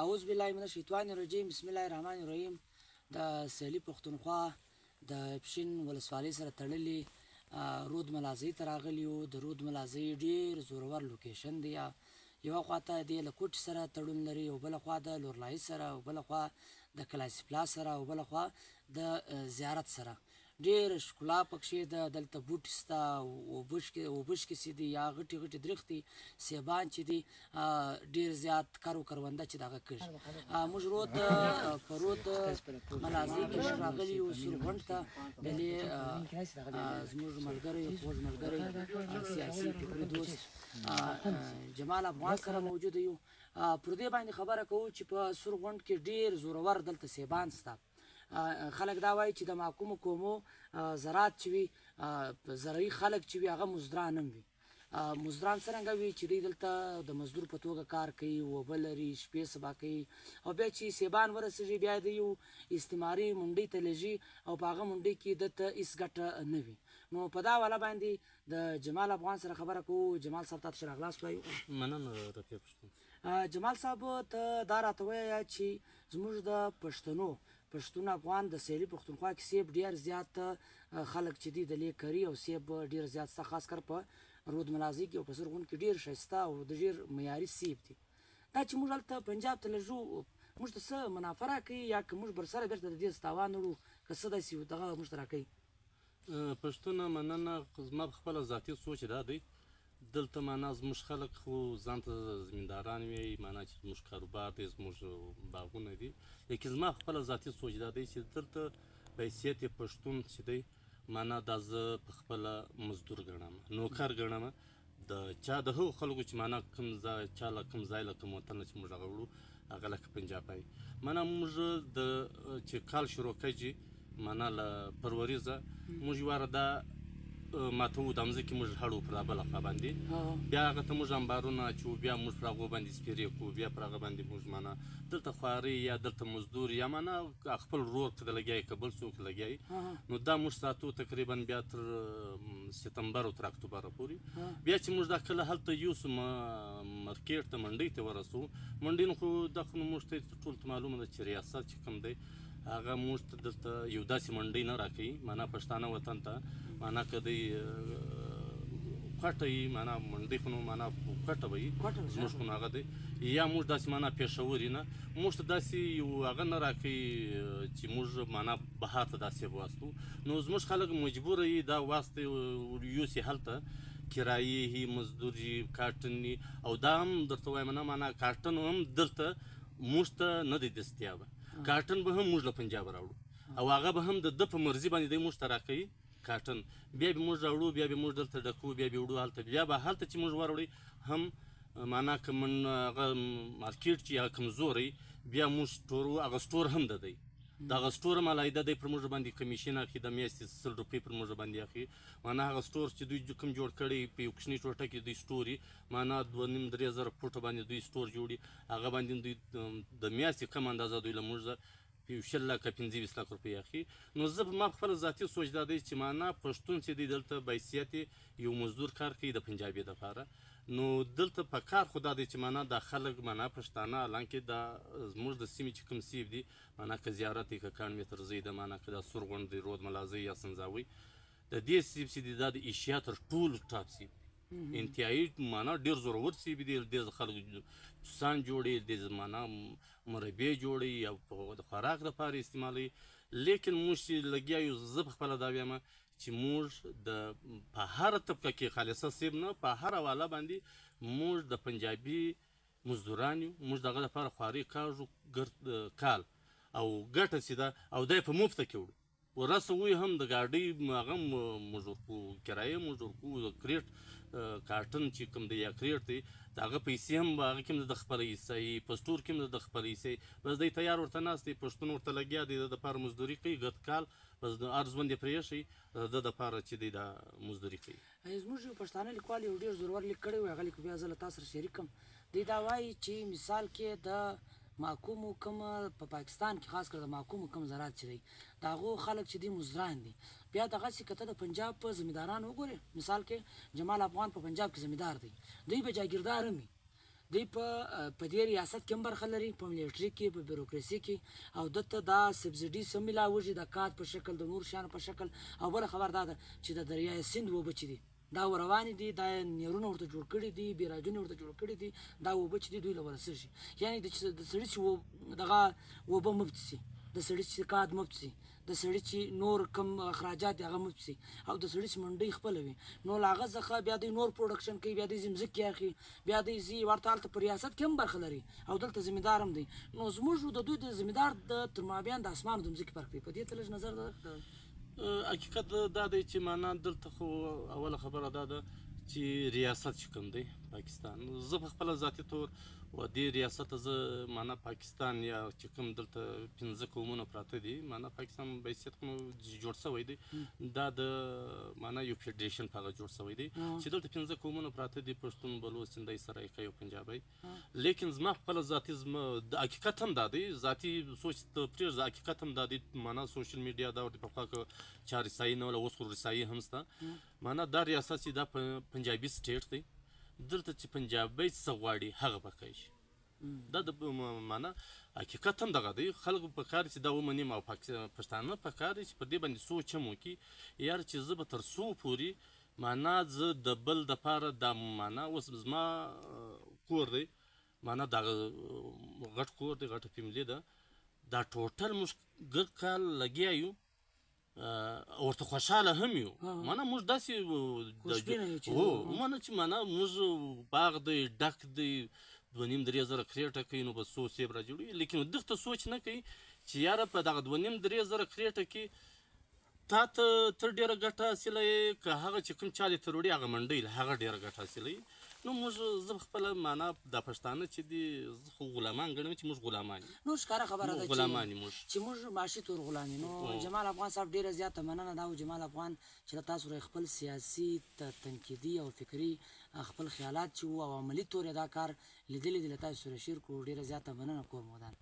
اعوذ بالله من الشیطان الرجیم بسم الله الرحمن الرحیم د سهیلي پښتونخوا د پښین ولسوالۍ سره تړلي رود ملازۍ ته راغلي یو. د رود ملازۍ ډېر زورور لوکیشن دی. یوه خواته د له کوټ سره تړون لري او بله خوا د لورلایي سره او بله خوا د کلاسیپلا سره او بله خوا د زیارت سره. ډېر ښکلا پکښې ده. دلته بوټي شته، اوبه شکې دي یا غټې غټې درختې سیبان چې دي ډېر زیات کرونده چې دغه کږي. موږ رود په رود ملازۍ کې موږ راغلي یو سورغونډ ته. بلې زموږ ملګری خوږ ملګری سیاسي فکري دوست جمال افغان سره موجوده یو. پر دې باندې خبره کوو چې په سورغونډ کې ډېر زورور دلته سیبان شته. خلک دا وایي چې د محکومو قومو زراعت چې وي زرعي خلک چې وي هغه مزدران هم وي. مزدران څرنګه وي چې دوی دلته د مزدور په توګه کار کوي، اوبه لري، شپې سبا کوي او بیا چې سیبان ورسېږي بیا د یو استعماري منډۍ ته لېږي او په هغه منډۍ کې دته هېڅ ګټه نه وي. نو په دا والا باندې د جمال افغان سره خبره کوو. جمال صاحب تاسو راغلاست وایو. مننه رفیع پښتون. جمال صاحب ته دا راته ووایه چې زموږ د پښتون افغان د سهیلي پښتونخوا کې سیب ډېر زیات خلک چې دي د لې کري او سیب ډېر زیات شته، خاص کر په رود ملازۍ کې او په سورغونډ کې ډېر ښایسته او د ډېر معیاري سیب دي. دا چې موږ هلته پنجاب ته لږو موږ ته څه منافع راکوي یا که موږ برسره بېرته د دې تاوان وړو که څه داسې دغه موږ ته راکوي؟ پښتونه مننه. زما خپله ذاتي سوچ دا دی دلته معنا زموږ خلک خو ځان ته زمینداران وایي، معنا چې زموږ کاروبار دی، زموږ باغونه دي. لیکن زما خپله ذاتي سوچ دا دی چې دلته په حیثیت پښتون چې دی معنا دا زه په خپله مزدور ګڼم، نوکر ګڼم د چا د هغو خلکو چې معنا کوم ځای چا له کوم ځای له کوم وطن چې موږ هغه وړو هغه لکه پنجاب وایي. معنا موږ د چې کال شروع کېږي معنا له فروریزه موږ یواره دا ماته وو د مځکې موږ هړو پر بله خوا باندې بیا هغه ته موږ انبارونه اچوو، بیا موږ پر هغو باندې سپېرې کوو، بیا پر هغه باندې موږ معنا دلته خوارۍ یا دلته مزدور یا معنا خپل ورور که د لګیایي که بل څوک لګیایي نو دا موږ ساتو تقریبا بیا تر ستمبر او تر اکتوبره پورې. بیا چې موږ دا کله هلته یوسو مارکېټ ته منډۍ ته ورسو، منډۍ نو خو دغه نو موږ ته ټولو ته معلومه ده چې ریاست چې کوم دی هغه موږ ته دلته یو داسې منډۍ نه راکوي معنا پښتانه وطن ته معنا که دی کوټه وي معنا منډۍ خو نو معنا کوټه به وي زموږ خو نو هغه دی یا موږ داسې معنا پېښوري نه موږ ته داسې یو هغه نه راکوي چې موږ معنا بهر ته داسې واستو. نو زموږ خلک مجبوره یي دا واستې یوسي هلته کرایې هي مزدوري کارټن او دا هم درته وایم نه معنا کارټن هم دلته موږ ته نه دی دستیابه. کارټن به هم موږ له پنجاب راوړو او هغه به هم د ده په مرضي باندې دی موږ ته راکوي کارټن، بیا به موږ راوړو، بیا به موږ دلته ډکو، بیا به وړو هلته، بیا به هلته چې موږ وروړی هم معنا که هغه مارکېټ چې هغه کمزوری بیا موږ سټورو هغه سټور هم ده دی د هغه سټور هم علاحده دی پر موږ باندې کمیشن اخلي د میاشتې 100 روپۍ پر موږ باندې اخلي. معنا هغه سټور چې دوی کوم جوړ کړی په یو کوچنۍ ټوټه کې دوی سټور وي معنا 2.5-3 زره فوټه باندې دوی سټور جوړي هغه باندې دوی د میاشتې کم اندازه دوی له موږ 1 لک 25 لک روپۍ اخلي. نو زه ما خپل ذاتي سوچ دا دی چې معنا پښتون چې دی دلته بحیثیت یو مزدور کار کوي د پنجابي دپاره. نو دلته په کار خو دا دی چې معنا دا خلک معنا پښتانه حالانکې دا زموږ د سیمې چې کوم سیب دي معنا که زیارت دی که کاڼ متر ځای ده معنا که دا سورغونډ دی رود ملازۍ یا سنځاوۍ د دې سیب چې دی دا د ایشیا تر ټولو ټاپ سیب انتهایی معنا ډېر زورور سیب دي. ډېر خلک جوسان جوړوي، ډېر معنا مربې جوړوي او د خوراک دپاره استعمالوي. لیکن موږ چې لګیا یو زه په خپله دا وایم چې موږ په هره طبقه کې خالصه سیب نه په هره واله باندې موږ د پنجابي مزدوران یو، موږ دغه دپاره خوارۍ کاږو کال او ګټه چې ده او دا یې په مفته کې وړو ورسوي هم د ګاډۍ هغه موږ ورکوو کرایه موږ ورکوو د کریټ کارټن چې کوم دی یا کریټ دی د هغه پیسې هم هغه کې هم د خپله حصه یي په سټور کې هم د خپله حصه یي بس دی تیار ورته ناست دی پښتون ورته لګیا دی د دپاره مزدوري کوي ګت کال بس د هر ژوند یې پرېښی د دپاره چې دی دا مزدوري کوي. زموږ یو پښتانه لیکوال یو ډېر زورور لیک کړی و هغه لیک بیا زه له تا سره شریک کړم. دی دا وایي چې مثال کې د محکومو کوم په پاکستان کې خاص کر د محکومو کوم زراعت چې دی د هغو خلک چې دي مزدران دي. بیا دغسې که ته د پنجاب په زمینداران وګورې مثال کې جمال افغان په پنجاب کې زمیندار دی، دوی به جاګیردار هم وي دوی په دې ریاست کې هم برخه لري، په ملیټري کې، په بیروکراسي کې، او دته دا سبسډي سم میلاوږي د کات په شکل، د نور شیانو په شکل. او بله خبر دا ده چې د دریای سیند اوبه چې دي دا روانې دي، دا نیرونه ورته جوړ کړي دي، بیراجونه ورته جوړ کړي دي، دا اوبه چې دي دوی له ورسېږي. یعنې د سړي چې دغه اوبه مفت سي، د سړي چې کاد مفت سي، د سړي چې نور کم اخراجات دي هغه مفت سي، او د سړي چې منډۍ خپله وي، نو له هغه څخه بیا دوی نور پروډکشن کوي، بیا دوی ځمځکې اخلي، بیا دوی ځي ورته هلته په ریاست کې هم برخه لري، او دلته ذمېدار هم دی. نو زموږ د دوی د ذمېدار تر مابین د اسمان د ځمکې فرق دی. په دې ته لږ نظر حقیقت دا دی چې معنا دلته خو اوله خبره دا ده چې ریاست چې کوم دی پاکستان، زه په خپله ذاتي طور و دې ریاست زه معنا پاکستان یا چې کوم دلته 15 قومونه پراته دي، معنا پاکستان په حیثیت جوړ شوی دی، دا د معنا یو فیډریشن په هغه جوړ شوی دی چې دلته 15 قومونه پراته دي، پښتون، بلوچ، سندهی، سرایکۍ او پنجابی. لیکن زما خپله ذاتي د حقیقت هم دا دی، ذاتي سوچ ته پرېږده، حقیقت هم دا دی، معنا سوشل میډیا دا ورته پخوا که چا رسایي نه وله، اوس خو رسایي هم شته. معنا دا ریاست چې دا پنجابي سټیټ دی، دلته چې پنجابی څه غواړي هغه به کوي. دا د معنا حقیقت هم دغه دی. خلکو په کار چې دا ومني، او پښتانه په کار چې په دې باندې سوچ هم وکړي، یار چې زه به تر څو پورې معنا زه د بل دپاره دا معنا اوس زما کور دی، معنا دغه غټ کور دی، غټه فیملي ده، دا ټوټل موږ ګډ کال لګیا یو، ورته خوشحاله هم یو. معنا موږ داسې معنا چې معنا موږ باغ دی ډک دی، 2.5-3 زره کریټه کوي، نو به 100 سیب را جوړوي. لیکن دغه سوچ نه کوي چې یاره په دغه 2.5-3 زره کریټه کې تا ته تر ډېره ګټه حاصله یې، که هغه چې کوم چا دې تر وړي هغه منډۍ له هغه ډېره ګټه حاصله یې. نو موږ زه خپله معنا دا پښتانه چې دي زه خو غلامان ګڼم چې موږ غلامان یو. نو ښکاره خبره ده غلامان یو چې موږ معاشي طور غلام یو. نو جمال افغان صاحب ډېره زیاته مننه دا و جمال افغان چې له تاسو سره خپل سیاسي، تنقیدي او فکري خپل خیالات چې وو او عملي طور یې دا کار لیدلی دی له تاسو سره شیر کړو. ډېره زیاته مننه کوم ودان.